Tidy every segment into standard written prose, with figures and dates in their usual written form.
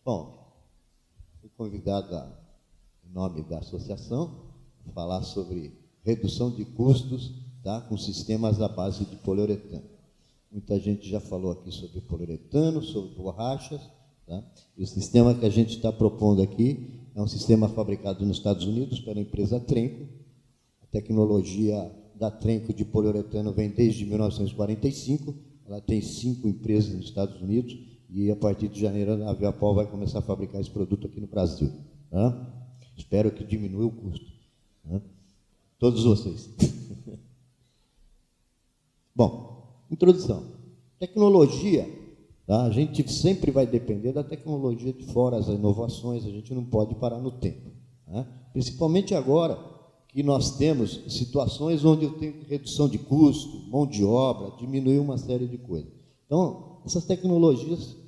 Bom, fui convidado, em nome da associação, a falar sobre redução de custos, tá, com sistemas à base de poliuretano. Muita gente já falou aqui sobre poliuretano, sobre borrachas, tá? E o sistema que a gente está propondo aqui é um sistema fabricado nos Estados Unidos pela empresa Trenco. A tecnologia da Trenco de poliuretano vem desde 1945, ela tem 5 empresas nos Estados Unidos, e a partir de janeiro a Viapol vai começar a fabricar esse produto aqui no Brasil. Tá? Espero que diminua o custo. Tá? Todos vocês. Bom, introdução. Tecnologia, tá? A gente sempre vai depender da tecnologia de fora, as inovações, a gente não pode parar no tempo. Tá? Principalmente agora que nós temos situações onde eu tenho redução de custo, mão de obra, diminuir uma série de coisas. Então, essas tecnologias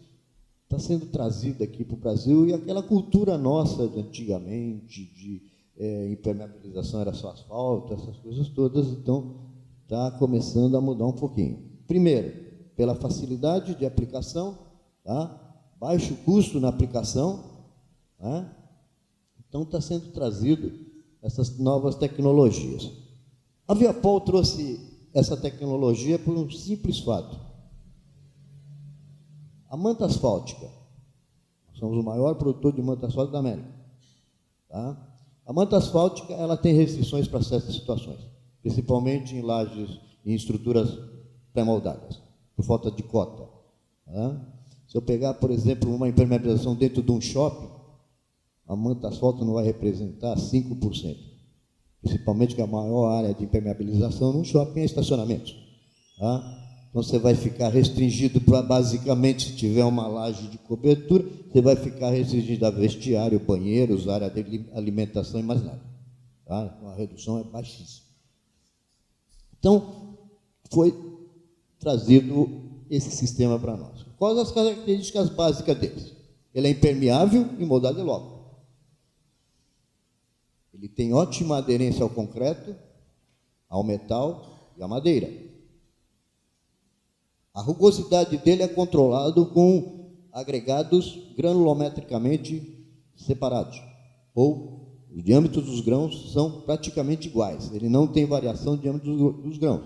estão sendo trazidas aqui para o Brasil, e aquela cultura nossa de antigamente, de impermeabilização era só asfalto, essas coisas todas, então está começando a mudar um pouquinho. Primeiro, pela facilidade de aplicação, tá? Baixo custo na aplicação, tá? Então está sendo trazido essas novas tecnologias. A Viapol trouxe essa tecnologia por um simples fato. A manta asfáltica, nós somos o maior produtor de manta asfáltica da América. Tá? A manta asfáltica ela tem restrições para certas situações, principalmente em lajes e em estruturas pré-moldadas, por falta de cota. Tá? Se eu pegar, por exemplo, uma impermeabilização dentro de um shopping, a manta asfáltica não vai representar 5%, principalmente que a maior área de impermeabilização num shopping é estacionamento. Tá? Então, você vai ficar restringido para, basicamente, se tiver uma laje de cobertura, você vai ficar restringido a vestiário, banheiros, área de alimentação e mais nada. Tá? Então, a redução é baixíssima. Então, foi trazido esse sistema para nós. Quais as características básicas deles? Ele é impermeável e moldado em loco. Ele tem ótima aderência ao concreto, ao metal e à madeira. A rugosidade dele é controlado com agregados granulometricamente separados, ou os diâmetros dos grãos são praticamente iguais, ele não tem variação de diâmetro dos grãos.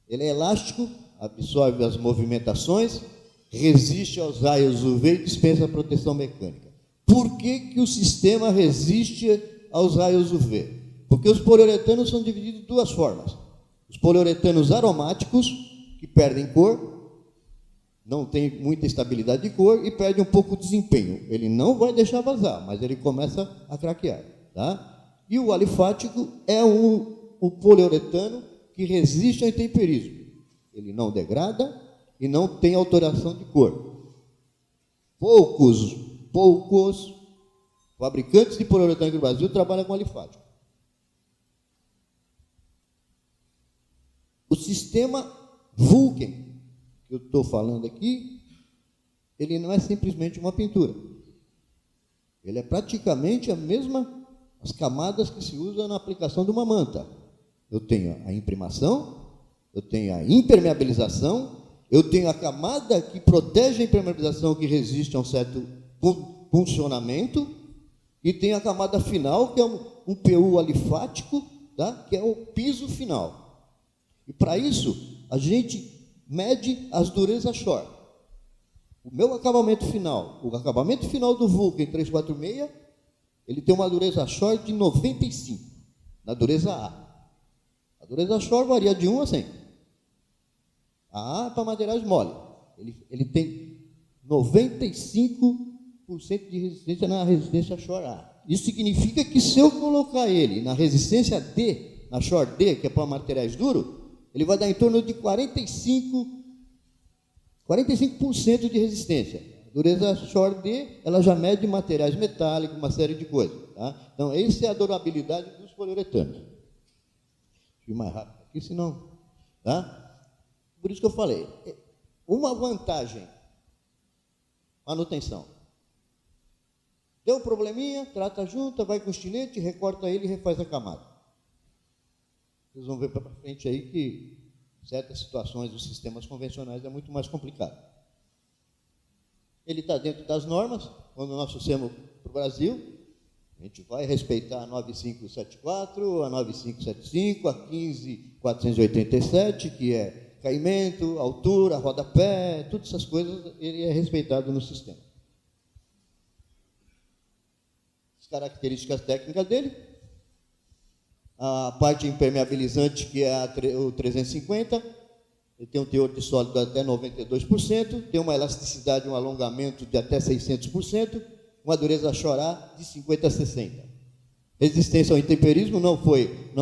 Ele é elástico, absorve as movimentações, resiste aos raios UV e dispensa proteção mecânica. Por que o sistema resiste aos raios UV? Porque os poliuretanos são divididos de duas formas. Os poliuretanos aromáticos, que perdem cor, não tem muita estabilidade de cor e perde um pouco de desempenho. Ele não vai deixar vazar, mas ele começa a craquear. Tá? E o alifático é o poliuretano que resiste ao intemperismo. Ele não degrada e não tem alteração de cor. Poucos fabricantes de poliuretano aqui no Brasil trabalham com alifático. O sistema Vulcan, que eu estou falando aqui, ele não é simplesmente uma pintura. Ele é praticamente as camadas que se usa na aplicação de uma manta. Eu tenho a imprimação, eu tenho a impermeabilização, eu tenho a camada que protege a impermeabilização, que resiste a um certo funcionamento, e tenho a camada final, que é um PU alifático, tá? Que é o piso final. E para isso, a gente mede as durezas short. O meu acabamento final, o acabamento final do Vulcan 346, ele tem uma dureza short de 95, na dureza A. A dureza short varia de 1 a 100. A A é para materiais mole. Ele tem 95% de resistência na resistência short A. Isso significa que se eu colocar ele na resistência D, na short D, que é para materiais duros, ele vai dar em torno de 45% de resistência. A dureza short D, ela já mede materiais metálicos, uma série de coisas. Tá? Então, essa é a durabilidade dos poliuretanos. Deixa eu ir mais rápido aqui, senão... Tá? Por isso que eu falei. Uma vantagem, manutenção. Deu um probleminha, trata a junta, vai com o estilete, recorta ele e refaz a camada. Vocês vão ver para frente aí que certas situações dos sistemas convencionais é muito mais complicado. ele está dentro das normas. Quando nós trouxemos para o Brasil, a gente vai respeitar a 9574, a 9575, a 15487, que é caimento, altura, rodapé, todas essas coisas, ele é respeitado no sistema. As características técnicas dele: a parte impermeabilizante, que é o 350, ele tem um teor de sólido até 92%, tem uma elasticidade, um alongamento de até 600%, uma dureza a chorar de 50 a 60. Resistência ao intemperismo não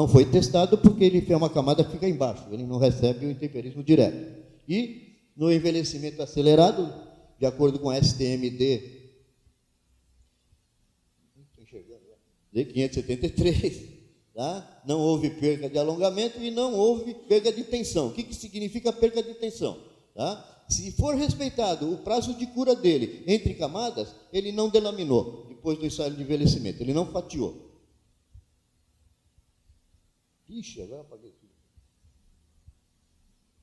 foi testado, porque ele tem uma camada que fica embaixo, ele não recebe o intemperismo direto. E no envelhecimento acelerado, de acordo com a STMD D573, tá? Não houve perca de alongamento e não houve perca de tensão. O que significa perca de tensão? Tá? Se for respeitado o prazo de cura dele entre camadas, ele não delaminou depois do ensaio de envelhecimento, ele não fatiou. Ixi, agora apaguei tudo.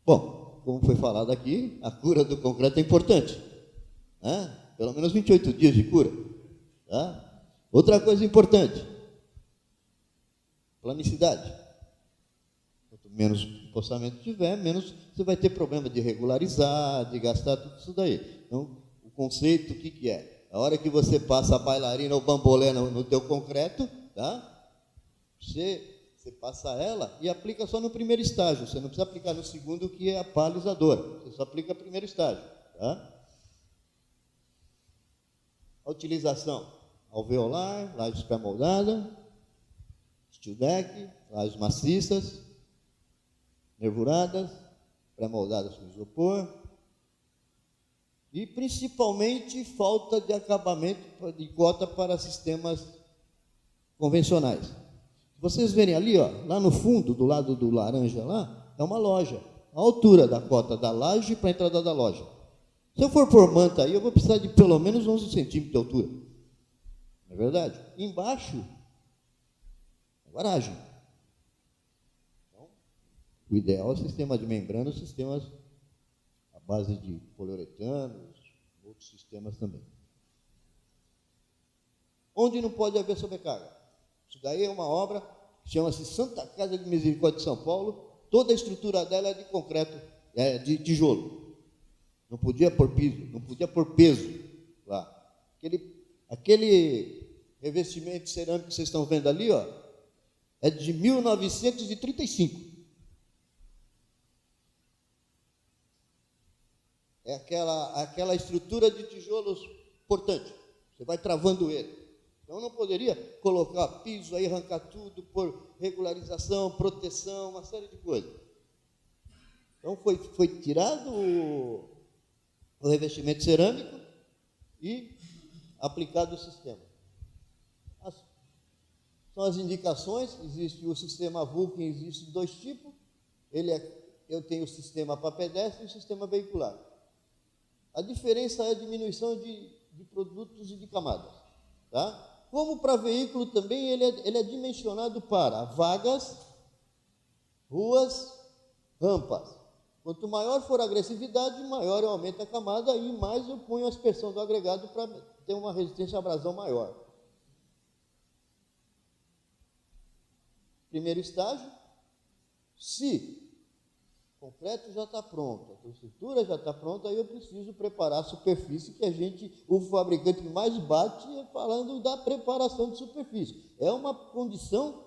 Bom, como foi falado aqui, a cura do concreto é importante, né? Pelo menos 28 dias de cura. Tá? Outra coisa importante: planicidade. Quanto menos empossamento tiver, menos você vai ter problema de regularizar, de gastar tudo isso daí. Então, o conceito, o que é? A hora que você passa a bailarina ou bambolê no teu concreto, tá? Você passa ela e aplica só no primeiro estágio. Você não precisa aplicar no segundo, que é a palizadora. Você só aplica no primeiro estágio. Tá? A utilização: alveolar, lajes pré-moldada, steel deck, lajes maciças, nervuradas, pré-moldadas com isopor, e principalmente falta de acabamento de cota para sistemas convencionais. Vocês verem ali, ó, lá no fundo, do lado do laranja lá, é uma loja. A altura da cota da laje para a entrada da loja. Se eu for por manta aí, eu vou precisar de pelo menos 11 centímetros de altura. Não é verdade? Embaixo, a garagem. Então, o ideal é o sistema de membrana, os sistemas à base de poliuretanos, outros sistemas também. Onde não pode haver sobrecarga? Isso daí é uma obra que chama-se Santa Casa de Misericórdia de São Paulo. Toda a estrutura dela é de concreto, de tijolo. Não podia pôr piso, não podia pôr peso lá. Aquele revestimento cerâmico que vocês estão vendo ali, ó, é de 1935. É aquela estrutura de tijolos portante. Você vai travando ele. Então, não poderia colocar piso aí, arrancar tudo, por regularização, proteção, uma série de coisas. Então, foi tirado o revestimento cerâmico e aplicado o sistema. São as indicações. Existe o sistema Vulcan, existe dois tipos. Eu tenho o sistema para pedestre e o sistema veicular. A diferença é a diminuição de produtos e de camadas. Tá? Como para veículo também, ele é dimensionado para vagas, ruas, rampas. Quanto maior for a agressividade, maior eu aumento a camada e mais eu ponho a aspersão do agregado para ter uma resistência à abrasão maior. Primeiro estágio: se o concreto já está pronto, a estrutura já está pronta, aí eu preciso preparar a superfície, que o fabricante mais bate é falando da preparação de superfície. É uma condição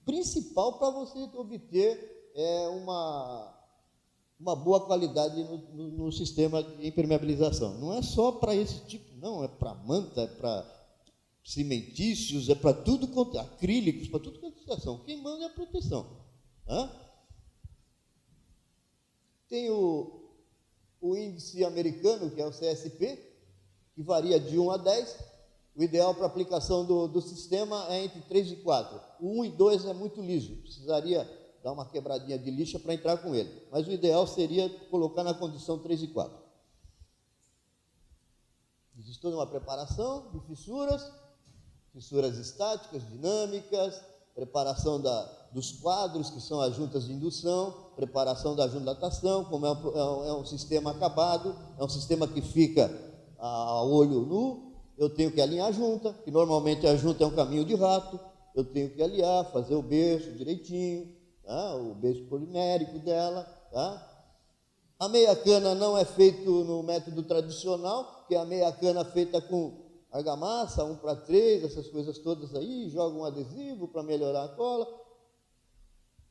principal para você obter uma boa qualidade no sistema de impermeabilização. Não é só para esse tipo, não, é para manta, é para cimentícios, é para tudo quanto é acrílicos, para tudo quanto é situação. Quem manda é a proteção. Tem o índice americano, que é o CSP, que varia de 1 a 10. O ideal para aplicação do sistema é entre 3 e 4. O 1 e 2 é muito liso, precisaria dar uma quebradinha de lixa para entrar com ele. Mas o ideal seria colocar na condição 3 e 4. Existe toda uma preparação de fissuras estáticas, dinâmicas, preparação dos quadros, que são as juntas de indução, preparação da jundatação, como é um sistema acabado, é um sistema que fica a olho nu, eu tenho que alinhar a junta, que normalmente a junta é um caminho de rato, eu tenho que alinhar, fazer o berço direitinho, tá? O berço polimérico dela. Tá? A meia cana não é feito no método tradicional, que é a meia cana feita com argamassa, 1:3, essas coisas todas aí, joga um adesivo para melhorar a cola.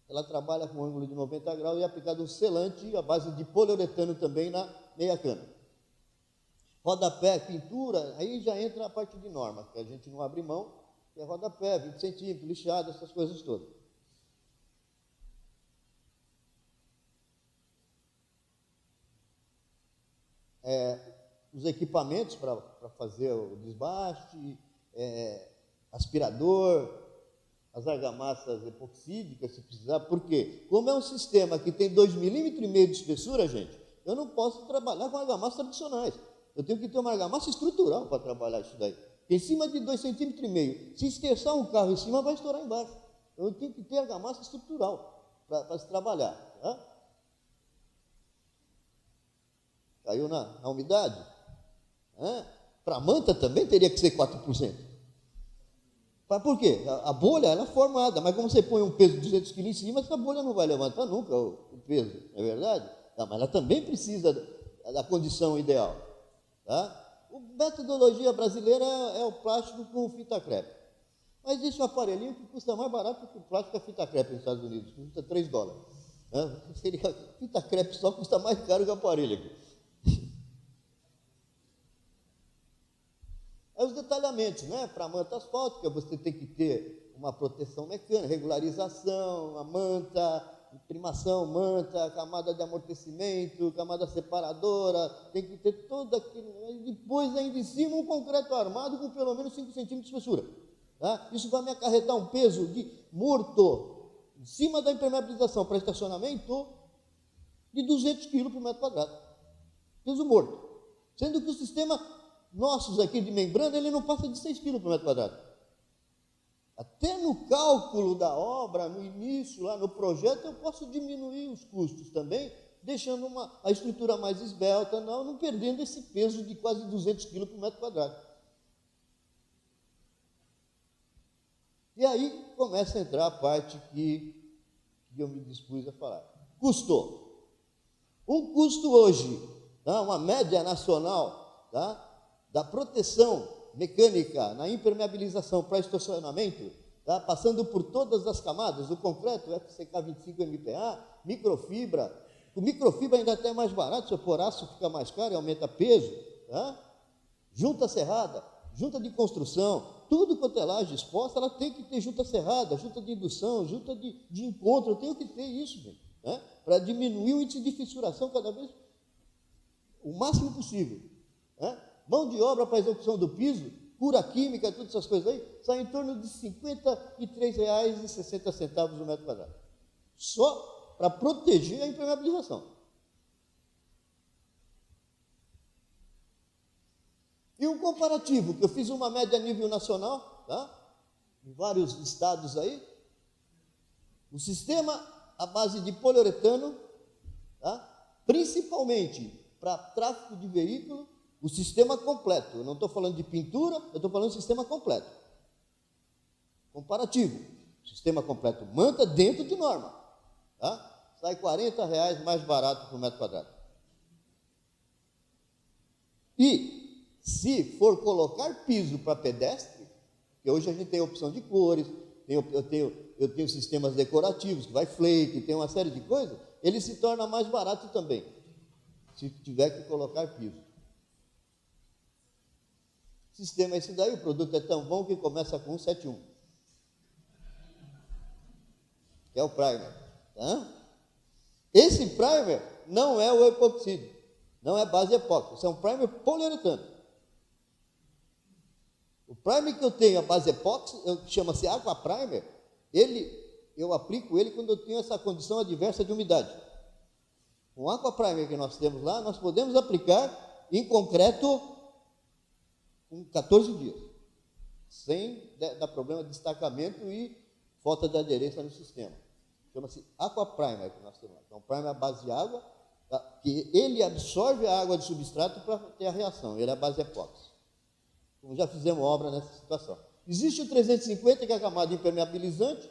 Ela trabalha com ângulo de 90 graus e é aplicado um selante à base de poliuretano também na meia cana. Rodapé, pintura, aí já entra a parte de norma, que a gente não abre mão, que é rodapé, 20 centímetros, lixado, essas coisas todas. Os equipamentos para fazer o desbaste, aspirador, as argamassas epoxídicas, se precisar. Por quê? Como é um sistema que tem 2,5 milímetros de espessura, gente, eu não posso trabalhar com argamassas tradicionais. Eu tenho que ter uma argamassa estrutural para trabalhar isso daí. Em cima de 2,5 centímetros, se esterçar um carro em cima, vai estourar embaixo. Eu tenho que ter argamassa estrutural para se trabalhar. Tá? Caiu na umidade? Para a manta também teria que ser 4%. Por quê? A bolha ela é formada, mas como você põe um peso de 200 kg em cima, essa bolha não vai levantar nunca o peso, não é verdade? Não, mas ela também precisa da condição ideal. Tá? A metodologia brasileira é o plástico com fita crepe. Mas existe um aparelhinho que custa mais barato que o plástico a fita crepe nos Estados Unidos, que custa $3. Seria, fita crepe só custa mais caro que o aparelho aqui. Os detalhamentos, né? Para a manta asfáltica, você tem que ter uma proteção mecânica, regularização, a manta, imprimação, manta, camada de amortecimento, camada separadora, tem que ter todo aquele... Depois, ainda em cima, um concreto armado com pelo menos 5 centímetros de espessura. Tá? Isso vai me acarretar um peso de morto, em cima da impermeabilização para estacionamento, de 200 kg por metro quadrado. Peso morto. Sendo que o sistema... nossos aqui de membrana, ele não passa de 6 kg por metro quadrado. Até no cálculo da obra, no início, lá no projeto, eu posso diminuir os custos também, deixando a estrutura mais esbelta, não perdendo esse peso de quase 200 kg por metro quadrado. E aí começa a entrar a parte que eu me dispus a falar. Custo. Um custo hoje, tá? Uma média nacional, tá? Da proteção mecânica na impermeabilização para estacionamento, tá? Passando por todas as camadas, o concreto, FCK 25 MPa, microfibra. O microfibra ainda até é mais barato, se eu for aço fica mais caro e aumenta peso. Tá? Junta serrada, junta de construção, tudo quanto é laje exposta, ela tem que ter junta serrada, junta de indução, junta de encontro, eu tenho que ter isso, né? Para diminuir o índice de fissuração cada vez o máximo possível. Né? Mão de obra para a execução do piso, cura química, todas essas coisas aí, sai em torno de R$ 53,60 no metro quadrado. Só para proteger a impermeabilização. E um comparativo, que eu fiz uma média a nível nacional, tá? Em vários estados aí, o sistema à base de poliuretano, tá? Principalmente para tráfego de veículo, o sistema completo, eu não estou falando de pintura, eu estou falando de sistema completo. Comparativo, sistema completo, manta dentro de norma, tá? Sai R$ 40 mais barato por metro quadrado. E se for colocar piso para pedestre, que hoje a gente tem opção de cores, eu tenho sistemas decorativos, que vai flake, tem uma série de coisas, ele se torna mais barato também, se tiver que colocar piso. Sistema esse daí, o produto é tão bom que começa com 171. Que é o primer. Tá? Esse primer não é o epoxídio, não é base epóxi, isso é um primer poliuretano. O primer que eu tenho, a base epóxi, chama-se Aqua Primer, eu aplico ele quando eu tenho essa condição adversa de umidade. O Aqua Primer que nós temos lá, nós podemos aplicar em concreto com 14 dias, sem dar problema de destacamento e falta de aderência no sistema. Chama-se aquaprimer, que nós temos lá. Então, primer é a base de água, tá? Que ele absorve a água de substrato para ter a reação. Ele é a base epóxi. Como já fizemos obra nessa situação. Existe o 350, que é a camada impermeabilizante.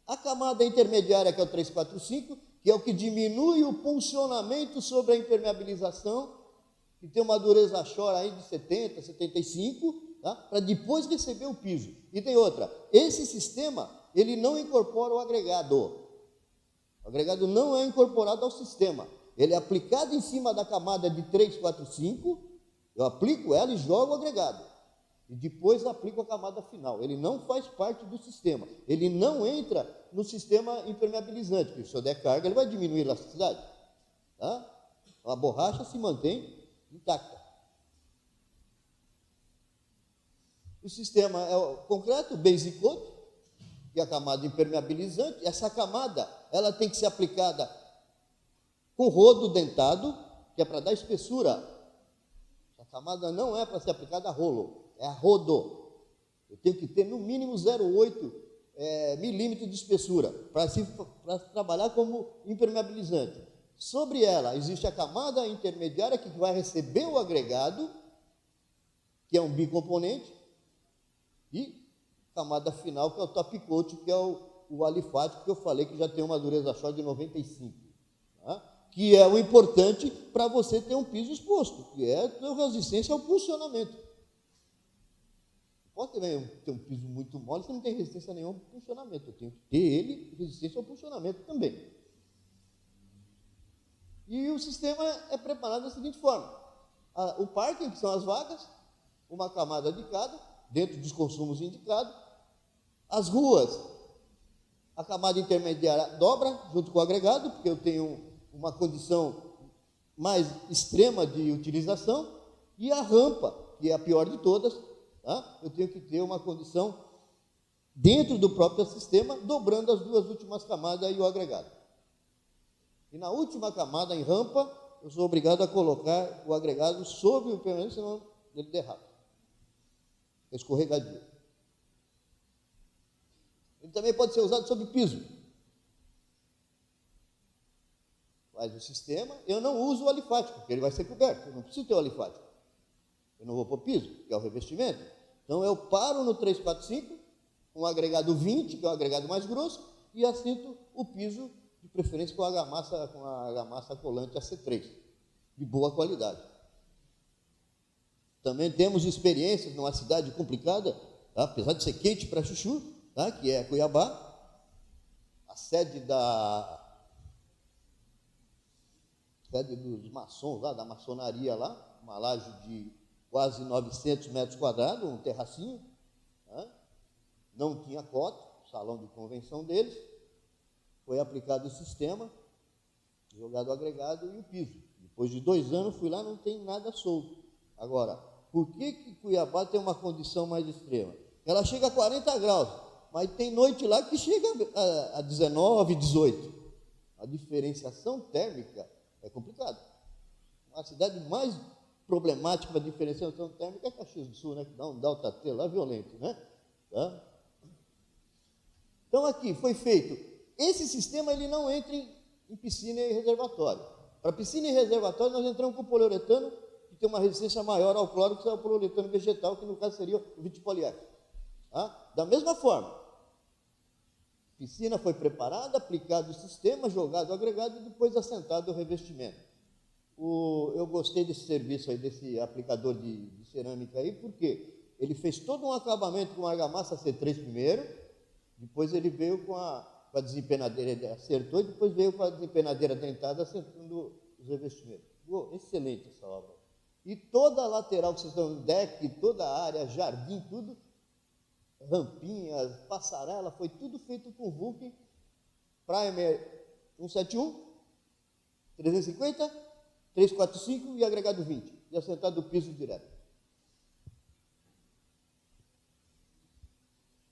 A camada intermediária, que é o 345, que é o que diminui o pulsionamento sobre a impermeabilização, que tem uma dureza Shore aí de 70, 75, tá? Para depois receber o piso. E tem outra, esse sistema, ele não incorpora o agregado. O agregado não é incorporado ao sistema. Ele é aplicado em cima da camada de 345, eu aplico ela e jogo o agregado. E depois aplico a camada final. Ele não faz parte do sistema. Ele não entra no sistema impermeabilizante, porque se eu der carga, ele vai diminuir a elasticidade. Tá? A borracha se mantém intacta. O sistema é o concreto, basic coat, que é a camada impermeabilizante. Essa camada, ela tem que ser aplicada com rodo dentado, que é para dar espessura. A camada não é para ser aplicada a rolo, é a rodo. Eu tenho que ter no mínimo 0,8 milímetros de espessura para trabalhar como impermeabilizante. Sobre ela existe a camada intermediária que vai receber o agregado, que é um bicomponente, e a camada final, que é o top coat, que é o alifático, que eu falei que já tem uma dureza Shore de 95. Tá? Que é o importante para você ter um piso exposto, que é a resistência ao pulsionamento. Pode ter um piso muito mole, você não tem resistência nenhuma ao pulsionamento. Eu tenho que ter ele resistência ao pulsionamento também. E o sistema é preparado da seguinte forma. O parking, que são as vagas, uma camada de cada, dentro dos consumos indicados. As ruas, a camada intermediária dobra junto com o agregado, porque eu tenho uma condição mais extrema de utilização. E a rampa, que é a pior de todas, tá? Eu tenho que ter uma condição dentro do próprio sistema, dobrando as duas últimas camadas e o agregado. E na última camada, em rampa, eu sou obrigado a colocar o agregado sobre o impermeabilizante, senão ele derrapa. É escorregadio. Ele também pode ser usado sobre piso. Faz o sistema, eu não uso o alifático, porque ele vai ser coberto, eu não preciso ter o alifático. Eu não vou pôr piso, que é o revestimento. Então, eu paro no 345, com o agregado 20, que é o agregado mais grosso, e assento o piso, de preferência com a argamassa colante AC3, de boa qualidade. Também temos experiências numa cidade complicada, tá? Apesar de ser quente para chuchu, tá? Que é Cuiabá, a sede dos maçons lá, da maçonaria lá, uma laje de quase 900 metros quadrados, um terracinho, tá? Não tinha cota, salão de convenção deles, foi aplicado o sistema, jogado o agregado e o piso. Depois de 2 anos, fui lá, não tem nada solto. Agora, por que Cuiabá tem uma condição mais extrema? Ela chega a 40 graus, mas tem noite lá que chega a 19, 18. A diferenciação térmica é complicada. A cidade mais problemática para a diferenciação térmica é Caxias do Sul, né? Que dá um delta T lá violento, né? Tá? Então, aqui foi feito. Esse sistema ele não entra em piscina e reservatório. Para piscina e reservatório, nós entramos com poliuretano, que tem uma resistência maior ao cloro, que é o poliuretano vegetal, que no caso seria o vitpoliéster. Tá? Da mesma forma, a piscina foi preparada, aplicado o sistema, jogado o agregado e depois assentado o revestimento. Eu gostei desse serviço aí, desse aplicador de cerâmica aí, porque ele fez todo um acabamento com argamassa C3 primeiro, depois ele veio com a desempenadeira, ele acertou, e depois veio com a desempenadeira dentada, acertando os revestimentos. Excelente essa obra. E toda a lateral que vocês estão no deck, toda a área, jardim, tudo, rampinhas, passarela, foi tudo feito com Vulcan, Primer 171, 350, 345 e agregado 20, e assentado o piso direto.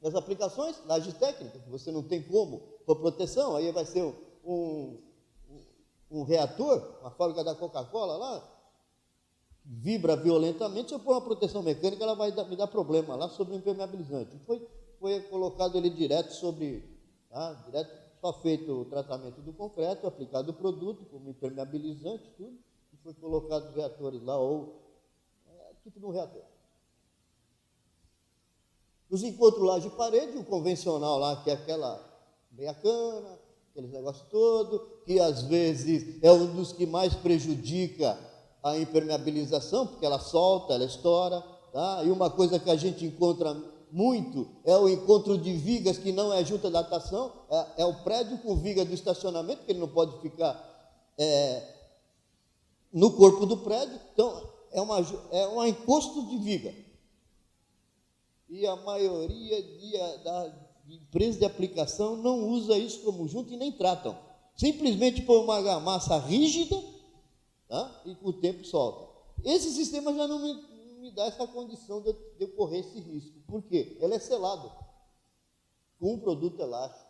Nas aplicações, laje técnica, que você não tem como, por proteção, aí vai ser um reator, uma fábrica da Coca-Cola lá, vibra violentamente, se eu pôr uma proteção mecânica, ela vai me dar problema lá sobre o impermeabilizante. Foi colocado ele direto sobre tá? Direto, só feito o tratamento do concreto, aplicado o produto, como impermeabilizante, tudo, e foi colocado os reatores lá, ou tipo de um reator. Os encontros laje-parede, o convencional lá, que é aquela meia-cana, aqueles negócios todos, que às vezes é um dos que mais prejudica a impermeabilização, porque ela solta, ela estoura, tá? E uma coisa que a gente encontra muito é o encontro de vigas que não é junta datação, é o prédio com viga do estacionamento, que ele não pode ficar no corpo do prédio, então é um encosto de viga. E a maioria da empresas de aplicação não usa isso como junto e nem tratam. Simplesmente põe uma argamassa rígida, tá? E com o tempo solta. Esse sistema já não me dá essa condição de eu correr esse risco. Por quê? Ele é selado com um produto elástico,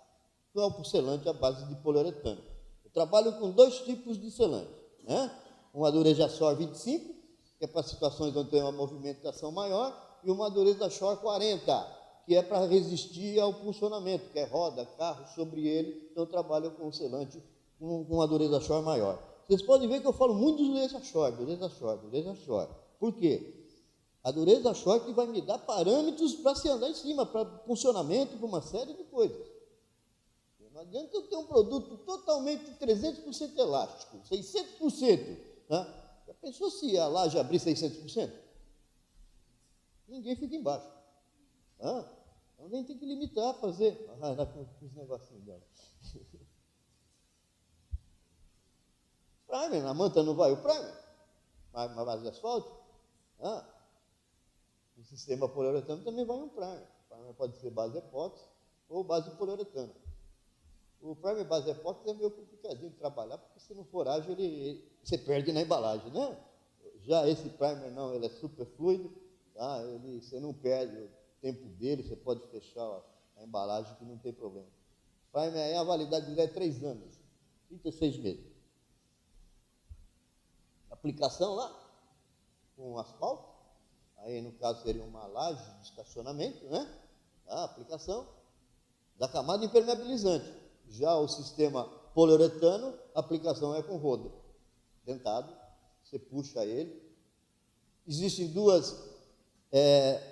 que é o selante à base de poliuretano. Eu trabalho com 2 tipos de selante, né? Uma dureza Shore 25, que é para situações onde tem uma movimentação maior, e uma dureza Shore 40, que é para resistir ao funcionamento, que é roda, carro sobre ele. Então eu trabalho com um selante com uma dureza Shore maior. Vocês podem ver que eu falo muito de dureza Shore, dureza Shore, dureza Shore. Por quê? A dureza Shore que vai me dar parâmetros para se andar em cima, para funcionamento, para uma série de coisas. Não adianta eu ter um produto totalmente 300% elástico, 600%. Né? Já pensou se a laje abrir 600%? Ninguém fica embaixo. Então nem tem que limitar a fazer. Com os negocinhos dela. Primer, na manta não vai o primer? Mas base de asfalto? No sistema poliuretano também vai um primer. O primer pode ser base epóxi ou base poliuretano. O primer base epóxi é meio complicadinho de trabalhar, porque se não for ágil, você perde na embalagem, né? Já esse primer não, ele é super fluido, tá? Você não perde o tempo dele, você pode fechar a embalagem que não tem problema. Primer, a validade dele é 3 anos, 36 meses. Aplicação lá, com asfalto, aí no caso seria uma laje de estacionamento, né? A aplicação da camada impermeabilizante. Já o sistema poliuretano, a aplicação é com rodo, dentado, você puxa ele. Existem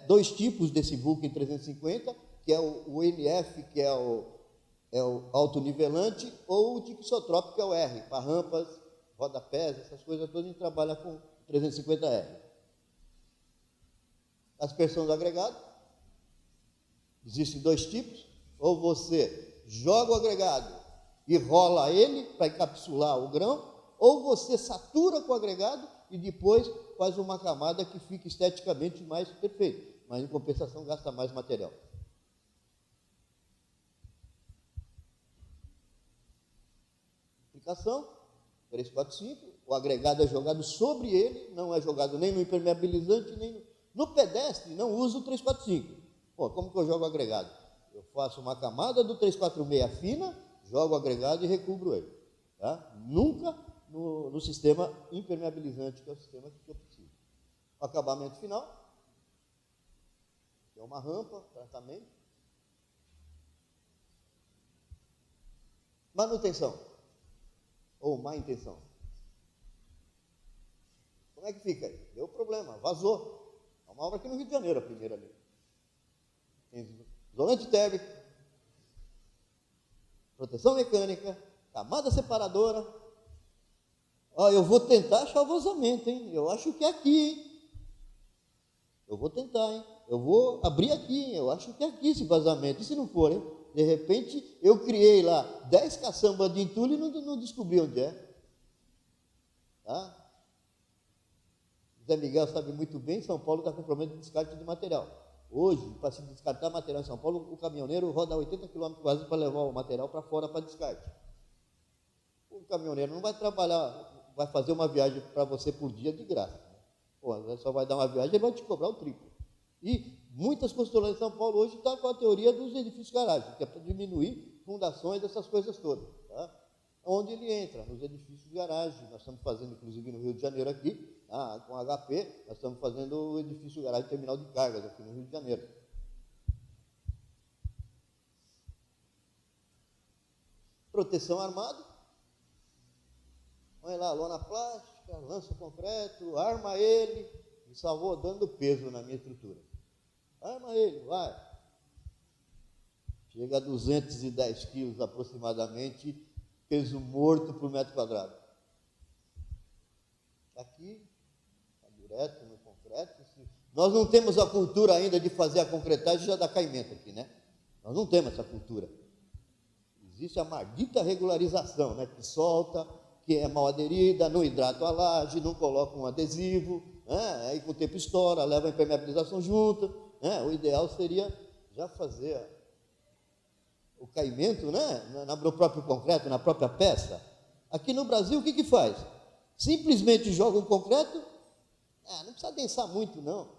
2 tipos desse Vulcan 350, que é o NF, que é o autonivelante, ou o tixotrópico, que é o R, para rampas, rodapés, essas coisas todas, a gente trabalha com 350R. Aspersão do agregado, existem 2 tipos, ou você joga o agregado e rola ele para encapsular o grão, ou você satura com o agregado e depois faz uma camada que fica esteticamente mais perfeita, mas em compensação gasta mais material. Aplicação, 3, 4, 5, o agregado é jogado sobre ele, não é jogado nem no impermeabilizante, nem no pedestre, não uso o 3, 4, 5. Pô, como que eu jogo o agregado? Eu faço uma camada do 346 fina, jogo o agregado e recubro ele. Tá? Nunca no sistema impermeabilizante, que é o sistema que eu preciso. O acabamento final, que é uma rampa, tratamento. Manutenção, ou má intenção. Como é que fica aí? Deu problema, vazou. É uma obra aqui no Rio de Janeiro, a primeira ali. Tem isolante térmico, proteção mecânica, camada separadora. Eu vou tentar achar o vazamento, hein? Eu acho que é aqui, hein? Eu vou tentar, hein? Eu vou abrir aqui, hein? Eu acho que é aqui esse vazamento. E se não for, hein? De repente, eu criei lá 10 caçambas de entulho e não descobri onde é. Tá? Zé Miguel sabe muito bem, São Paulo está com problema de descarte de material. Hoje, para se descartar material em São Paulo, o caminhoneiro roda 80 km quase para levar o material para fora para descarte. O caminhoneiro não vai trabalhar, vai fazer uma viagem para você por dia de graça. Pô, só vai dar uma viagem, ele vai te cobrar o triplo. E muitas construtoras de São Paulo hoje estão com a teoria dos edifícios garagem, que é para diminuir fundações, essas coisas todas. Tá? Onde ele entra? Nos edifícios garagem. Nós estamos fazendo, inclusive, no Rio de Janeiro aqui, com HP, nós estamos fazendo o edifício garagem terminal de cargas aqui no Rio de Janeiro. proteção armado, põe lá a lona plástica, lança o concreto, arma ele, me salvou dando peso na minha estrutura. Arma ele, vai. Chega a 210 quilos aproximadamente, peso morto por metro quadrado. Aqui, está direto no concreto. Nós não temos a cultura ainda de fazer a concretagem e já dá caimento aqui, né? Nós não temos essa cultura. Existe a maldita regularização, né? Que solta, que é mal aderida, não hidrata a laje, não coloca um adesivo, né? Aí com o tempo estoura, leva a impermeabilização junto, né? O ideal seria já fazer o caimento, né? No próprio concreto, na própria peça. Aqui no Brasil, o que faz? Simplesmente joga um concreto, não precisa densar muito, não.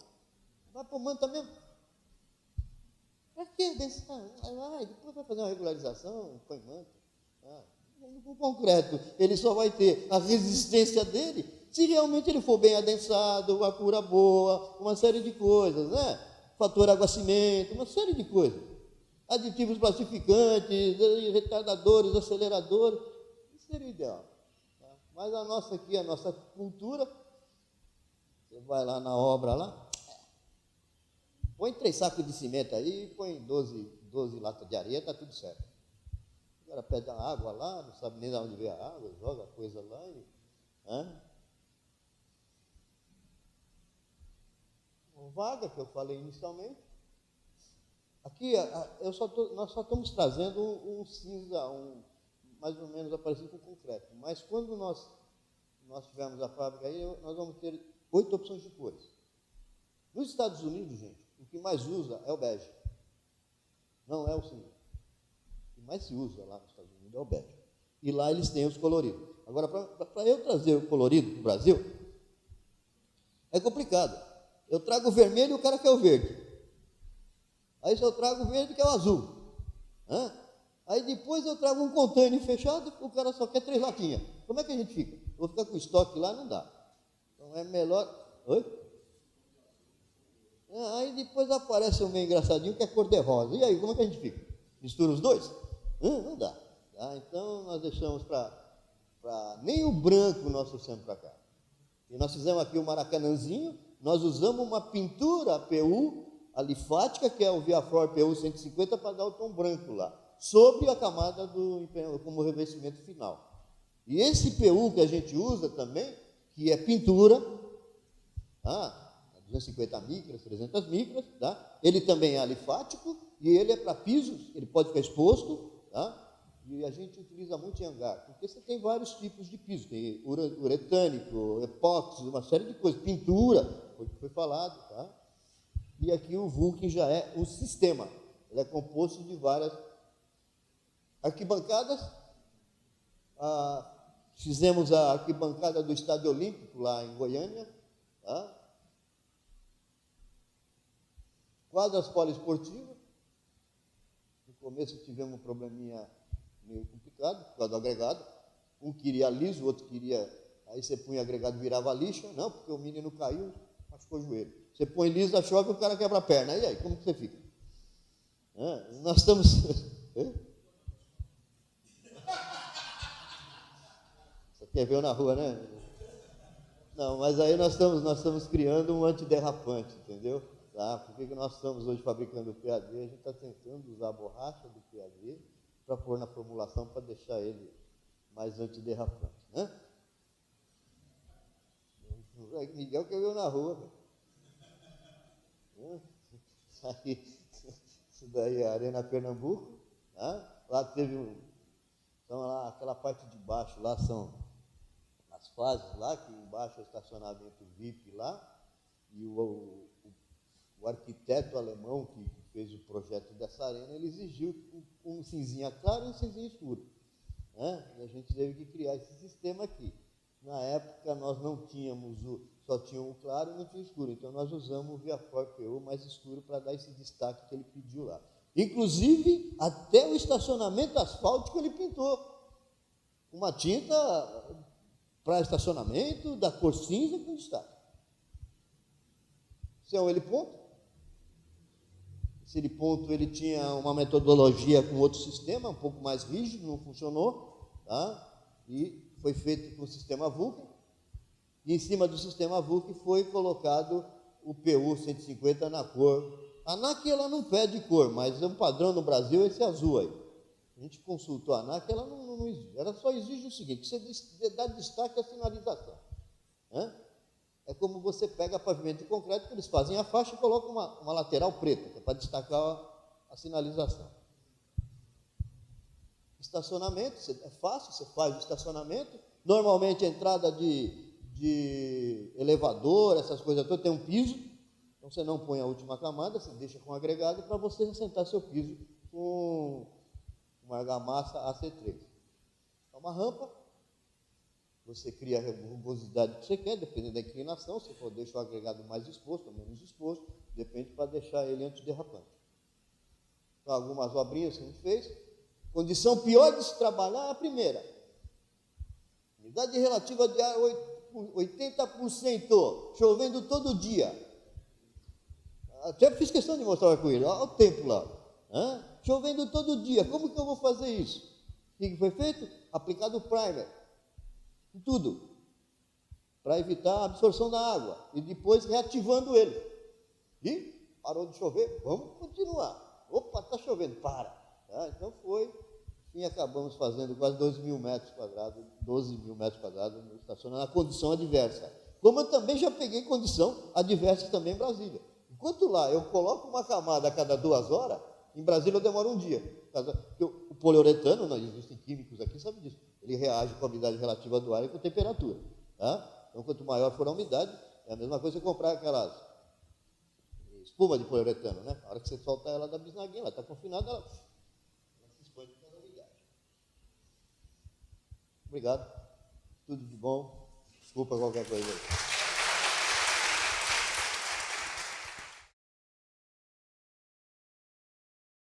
Vai para o manta mesmo. Para que densar? Depois vai fazer uma regularização, põe manta. O concreto, ele só vai ter a resistência dele se realmente ele for bem adensado, uma cura boa, uma série de coisas, né? Fator água-cimento, uma série de coisas. Aditivos plastificantes, retardadores, aceleradores, isso seria o ideal. Tá? Mas a nossa aqui, a nossa cultura, você vai lá na obra lá, põe 3 sacos de cimento aí, põe 12 latas de areia, está tudo certo. O cara pede a água lá, não sabe nem de onde veio a água, joga a coisa lá e... Vaga, que eu falei inicialmente. Aqui, nós só estamos trazendo um cinza, mais ou menos parecido com concreto. Mas quando nós tivermos a fábrica aí, nós vamos ter 8 opções de cores. Nos Estados Unidos, gente, o que mais usa é o bege. Não é o cinza. O que mais se usa lá nos Estados Unidos é o bege. E lá eles têm os coloridos. Agora, para eu trazer o colorido para o Brasil, é complicado. Eu trago o vermelho e o cara quer o verde. Aí se eu trago o verde, que é o azul. Aí depois eu trago um container fechado, o cara só quer 3 latinhas. Como é que a gente fica? Vou ficar com estoque lá? Não dá. Então é melhor... Oi? Aí depois aparece um meio engraçadinho que é cor-de-rosa. E aí, como é que a gente fica? Mistura os dois? Não dá. Tá? Então nós deixamos nem o branco nós trouxemos para cá. E nós fizemos aqui o Maracanãzinho, nós usamos uma pintura PU alifática, que é o Viaflor PU 150, para dar o tom branco lá, sobre a camada como revestimento final. E esse PU que a gente usa também, que é pintura, 250 micras, 300 micras, tá? Ele também é alifático e ele é para pisos, ele pode ficar exposto, tá? E a gente utiliza muito em hangar, porque você tem vários tipos de piso, tem uretânico, epóxi, uma série de coisas, pintura, foi falado, tá? E aqui o Vulcan já é o sistema, ele é composto de várias arquibancadas. Fizemos a arquibancada do Estádio Olímpico lá em Goiânia, tá? Quadras poliesportivas. No começo tivemos um probleminha meio complicado, por causa do agregado. Um queria liso, o outro queria... Aí você punha agregado e virava lixa. Não, porque o menino caiu, machucou o joelho. Você põe liso, chove, o cara quebra a perna. E aí, como que você fica? Nós estamos... Você quer ver eu na rua, né? Não, mas aí nós estamos criando um antiderrapante, entendeu? Tá? Por que nós estamos hoje fabricando o PAD? A gente está tentando usar a borracha do PAD para pôr na formulação para deixar ele mais antiderrapante, né? Miguel que eu na rua. Isso daí é a Arena Pernambuco. Tá? Lá teve então lá, aquela parte de baixo lá são as fases lá, que embaixo é o estacionamento VIP lá, e o arquiteto alemão que fez o projeto dessa arena, ele exigiu um cinzinha claro e um cinzinha escuro. Né? E a gente teve que criar esse sistema aqui. Na época, nós não tínhamos só tinha o claro e não tinha o escuro. Então, nós usamos o Viaflor PU mais escuro para dar esse destaque que ele pediu lá. Inclusive, até o estacionamento asfáltico ele pintou. Uma tinta para estacionamento da cor cinza com destaque. Isso é um heliponto? Esse ponto ele tinha uma metodologia com outro sistema, um pouco mais rígido, não funcionou, tá? E foi feito com o sistema Vulcan, e em cima do sistema Vulcan foi colocado o PU 150 na cor. A ANAC ela não pede cor, mas é um padrão no Brasil esse azul aí. A gente consultou a ANAC, ela não exige, ela só exige o seguinte: você dá destaque à sinalização, né? É como você pega pavimento de concreto, que eles fazem a faixa e colocam uma lateral preta, que é para destacar a sinalização. Estacionamento, é fácil, você faz o estacionamento. Normalmente a entrada de elevador, essas coisas todas, tem um piso. Então você não põe a última camada, você deixa com agregado para você assentar seu piso com uma argamassa AC3. É uma rampa. Você cria a rugosidade que você quer, dependendo da inclinação. Se for deixar o agregado mais exposto ou menos exposto, depende para deixar ele antiderrapante. Então, algumas obrinhas que a gente fez. Condição pior de se trabalhar é a primeira. Umidade relativa de ar 80%, chovendo todo dia. Até fiz questão de mostrar com ele, olha o tempo lá. Chovendo todo dia, como que eu vou fazer isso? O que foi feito? Aplicado o primer. Em tudo, para evitar a absorção da água, e depois reativando ele. E parou de chover, vamos continuar. Opa, está chovendo, para. Então foi, enfim, acabamos fazendo quase 2.000 metros quadrados, 12.000 metros quadrados no estacionamento, na condição adversa. Como eu também já peguei condição adversa também em Brasília. Enquanto lá eu coloco uma camada a cada 2 horas, em Brasília eu demoro um dia. Porque o poliuretano, não existem químicos aqui, sabe disso. Ele reage com a umidade relativa do ar e com a temperatura. Tá? Então, quanto maior for a umidade, é a mesma coisa que comprar aquelas espuma de poliuretano, né? A hora que você solta ela da bisnaguinha, ela está confinada, ela se expande com a umidade. Obrigado. Tudo de bom. Desculpa qualquer coisa aí.